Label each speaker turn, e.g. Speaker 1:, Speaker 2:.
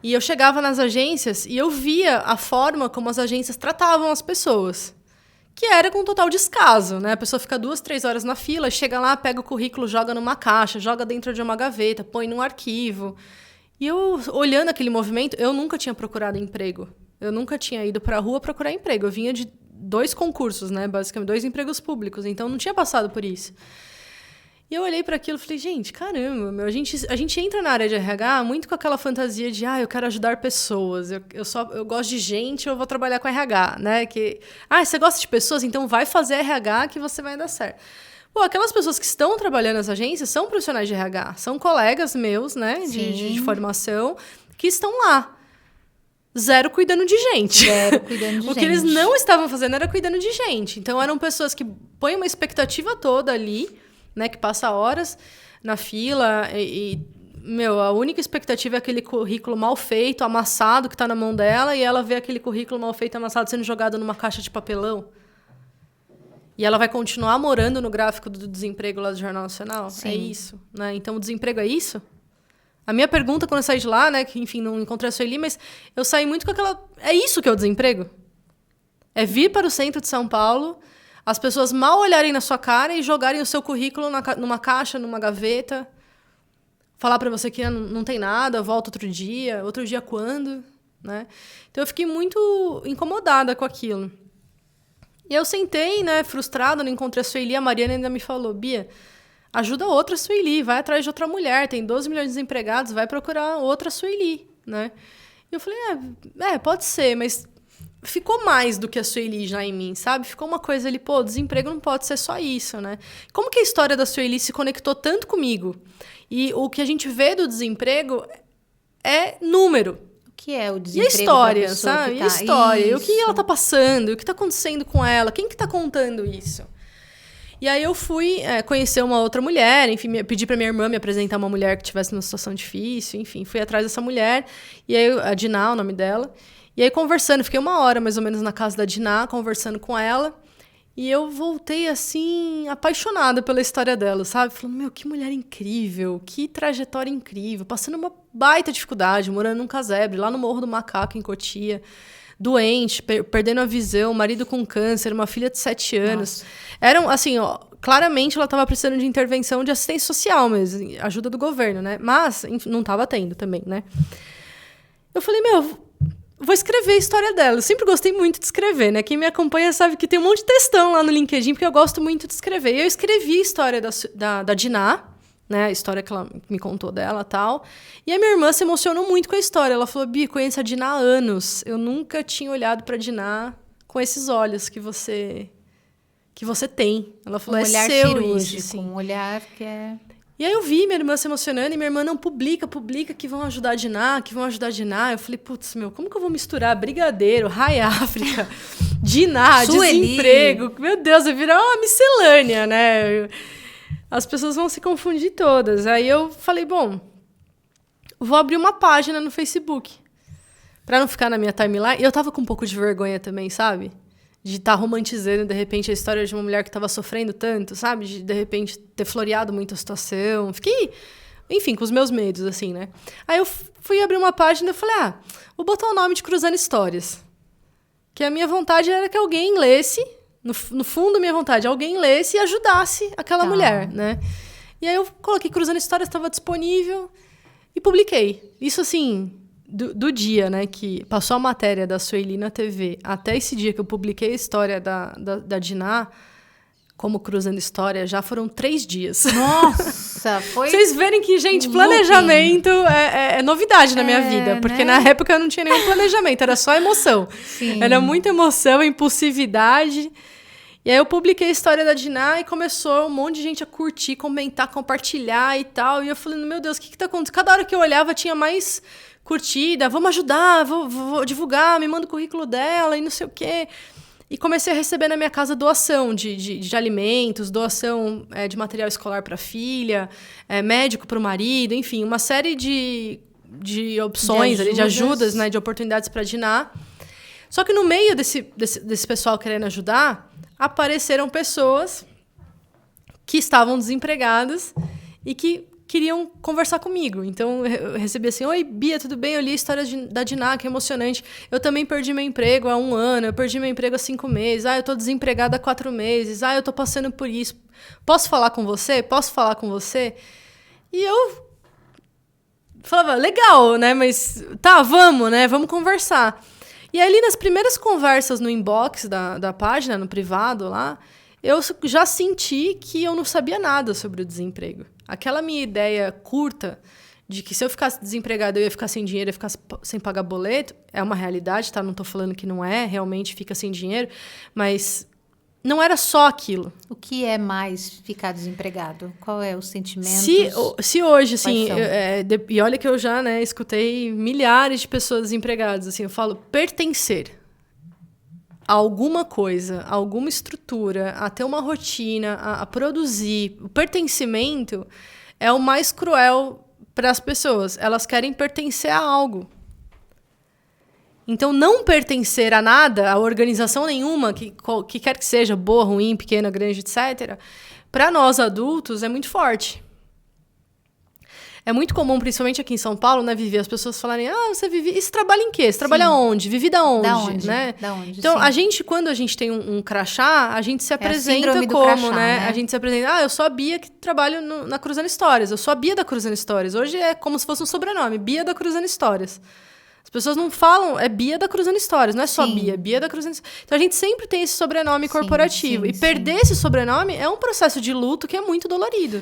Speaker 1: E eu chegava nas agências e eu via a forma como as agências tratavam as pessoas. Que era com total descaso, né? A pessoa fica 2, 3 horas na fila, chega lá, pega o currículo, joga numa caixa, joga dentro de uma gaveta, põe num arquivo. E eu, olhando aquele movimento, eu nunca tinha procurado emprego. Eu nunca tinha ido pra rua procurar emprego. Eu vinha de 2 concursos, né? Basicamente, 2 empregos públicos. Então, não tinha passado por isso. E eu olhei para aquilo e falei, gente, caramba, meu, a gente entra na área de RH muito com aquela fantasia de, eu quero ajudar pessoas, eu gosto de gente, eu vou trabalhar com RH, né? Você gosta de pessoas, então vai fazer RH que você vai dar certo. Pô, aquelas pessoas que estão trabalhando nas agências são profissionais de RH, são colegas meus, né, de formação, que estão lá. Zero cuidando de gente. O que eles não estavam fazendo era cuidando de gente. Então, eram pessoas que põem uma expectativa toda ali, né, que passa horas na fila a única expectativa é aquele currículo mal feito, amassado, que está na mão dela, e ela vê aquele currículo mal feito, amassado, sendo jogado numa caixa de papelão. E ela vai continuar morando no gráfico do desemprego lá do Jornal Nacional? Sim. É isso, né? Então, o desemprego é isso? A minha pergunta, quando eu saí de lá, né, que, enfim, não encontrei a Sueli, mas eu saí muito com aquela... É isso que é o desemprego? É vir para o centro de São Paulo... As pessoas mal olharem na sua cara e jogarem o seu currículo numa caixa, numa gaveta. Falar para você que não tem nada, volta outro dia quando? Né? Então, eu fiquei muito incomodada com aquilo. E eu sentei, né, frustrada, não encontrei a Sueli. A Mariana ainda me falou, Bia, ajuda outra Sueli, vai atrás de outra mulher. Tem 12 milhões de desempregados, vai procurar outra Sueli. Né? E eu falei, pode ser, mas... Ficou mais do que a Sueli já em mim, sabe? Ficou uma coisa ali, desemprego não pode ser só isso, né? Como que a história da Sueli se conectou tanto comigo? E o que a gente vê do desemprego é número.
Speaker 2: O que é o desemprego?
Speaker 1: E a história, sabe? E a história. E o que ela tá passando? O que tá acontecendo com ela? Quem que tá contando isso? E aí eu fui conhecer uma outra mulher, enfim, pedi pra minha irmã me apresentar uma mulher que tivesse numa situação difícil, enfim, fui atrás dessa mulher. E aí, a Diná, o nome dela... E aí, conversando, fiquei 1 hora, mais ou menos, na casa da Diná, conversando com ela. E eu voltei, assim, apaixonada pela história dela, sabe? Falando, que mulher incrível, que trajetória incrível. Passando uma baita dificuldade, morando num casebre, lá no Morro do Macaco, em Cotia. Doente, perdendo a visão, marido com câncer, uma filha de 7 anos. Eram, assim, claramente ela estava precisando de intervenção de assistência social mesmo, ajuda do governo, né? Mas, enfim, não estava tendo também, né? Eu falei, vou escrever a história dela. Eu sempre gostei muito de escrever, né? Quem me acompanha sabe que tem um monte de textão lá no LinkedIn, porque eu gosto muito de escrever. E eu escrevi a história da Diná, né? A história que ela me contou dela e tal. E a minha irmã se emocionou muito com a história. Ela falou, Bi, conheço a Diná há anos. Eu nunca tinha olhado pra Diná com esses olhos que você tem. Ela falou,
Speaker 2: olhar
Speaker 1: seu
Speaker 2: cirúrgico,
Speaker 1: isso. Assim.
Speaker 2: Um olhar que é...
Speaker 1: E aí eu vi minha irmã se emocionando e minha irmã não publica que vão ajudar a Diná, Eu falei, como que eu vou misturar Brigadeiro, Rai África, Diná, desemprego? Meu Deus, vai virar uma miscelânea, né? As pessoas vão se confundir todas. Aí eu falei, vou abrir uma página no Facebook pra não ficar na minha timeline. E eu tava com um pouco de vergonha também, sabe? De estar romantizando, de repente, a história de uma mulher que estava sofrendo tanto, sabe? De repente, ter floreado muito a situação. Fiquei, enfim, com os meus medos, assim, né? Aí eu fui abrir uma página e falei, vou botar o nome de Cruzando Histórias. Que a minha vontade era que alguém lesse, no fundo, minha vontade, alguém lesse e ajudasse aquela mulher, né? E aí eu coloquei Cruzando Histórias, estava disponível e publiquei. Isso, assim... Do dia, né, que passou a matéria da Sueli na TV, até esse dia que eu publiquei a história da Diná, como Cruzando História, já foram 3 dias.
Speaker 2: Nossa, foi...
Speaker 1: Vocês verem que, gente, planejamento é novidade na minha vida, porque na época eu não tinha nenhum planejamento, era só emoção.
Speaker 2: Sim.
Speaker 1: Era muita emoção, impulsividade. E aí eu publiquei a história da Diná e começou um monte de gente a curtir, comentar, compartilhar e tal. E eu falei, meu Deus, o que tá acontecendo? Cada hora que eu olhava tinha mais... curtida, vamos ajudar, vou divulgar, me manda o currículo dela e não sei o quê. E comecei a receber na minha casa doação de alimentos, doação de material escolar para a filha, médico para o marido, enfim, uma série de opções, de ajudas, né, de oportunidades para a Diná. Só que no meio desse pessoal querendo ajudar, apareceram pessoas que estavam desempregadas e que queriam conversar comigo. Então, eu recebi assim, oi, Bia, tudo bem? Eu li a história da Diná, que é emocionante. Eu também perdi meu emprego há 1 ano, eu perdi meu emprego há 5 meses. Eu tô desempregada há 4 meses. Eu tô passando por isso. Posso falar com você? Posso falar com você? E eu falava, legal, né? Mas tá, vamos, né? Vamos conversar. E ali, nas primeiras conversas no inbox da página, no privado lá, eu já senti que eu não sabia nada sobre o desemprego. Aquela minha ideia curta de que se eu ficasse desempregada eu ia ficar sem dinheiro, eu ia ficar sem pagar boleto, é uma realidade, tá? Não tô falando que não é, realmente fica sem dinheiro, mas não era só aquilo.
Speaker 2: O que é mais ficar desempregado? Qual é o sentimento?
Speaker 1: Se hoje, assim, e olha que eu já, né, escutei milhares de pessoas desempregadas, assim, eu falo pertencer a alguma coisa, a alguma estrutura, a ter uma rotina, a produzir. O pertencimento é o mais cruel para as pessoas. Elas querem pertencer a algo. Então, não pertencer a nada, a organização nenhuma, que quer que seja, boa, ruim, pequena, grande, etc., para nós adultos é muito forte. É muito comum, principalmente aqui em São Paulo, né, Vivi, as pessoas falarem, você vive... E você trabalha em quê? Você trabalha onde? Vive da onde?
Speaker 2: Da onde?
Speaker 1: Né?
Speaker 2: Da onde,
Speaker 1: então,
Speaker 2: sim.
Speaker 1: quando a gente tem um crachá, a gente se apresenta
Speaker 2: síndrome do
Speaker 1: como,
Speaker 2: crachá,
Speaker 1: né?
Speaker 2: né?
Speaker 1: A gente se apresenta, eu sou a Bia que trabalho na Cruzando Histórias. Eu sou a Bia da Cruzando Histórias. Hoje é como se fosse um sobrenome, Bia da Cruzando Histórias. As pessoas não falam, é Bia da Cruzando Histórias, não é só Bia, é Bia da Cruzando Histórias. Então, a gente sempre tem esse sobrenome corporativo. E perder esse sobrenome é um processo de luto que é muito dolorido.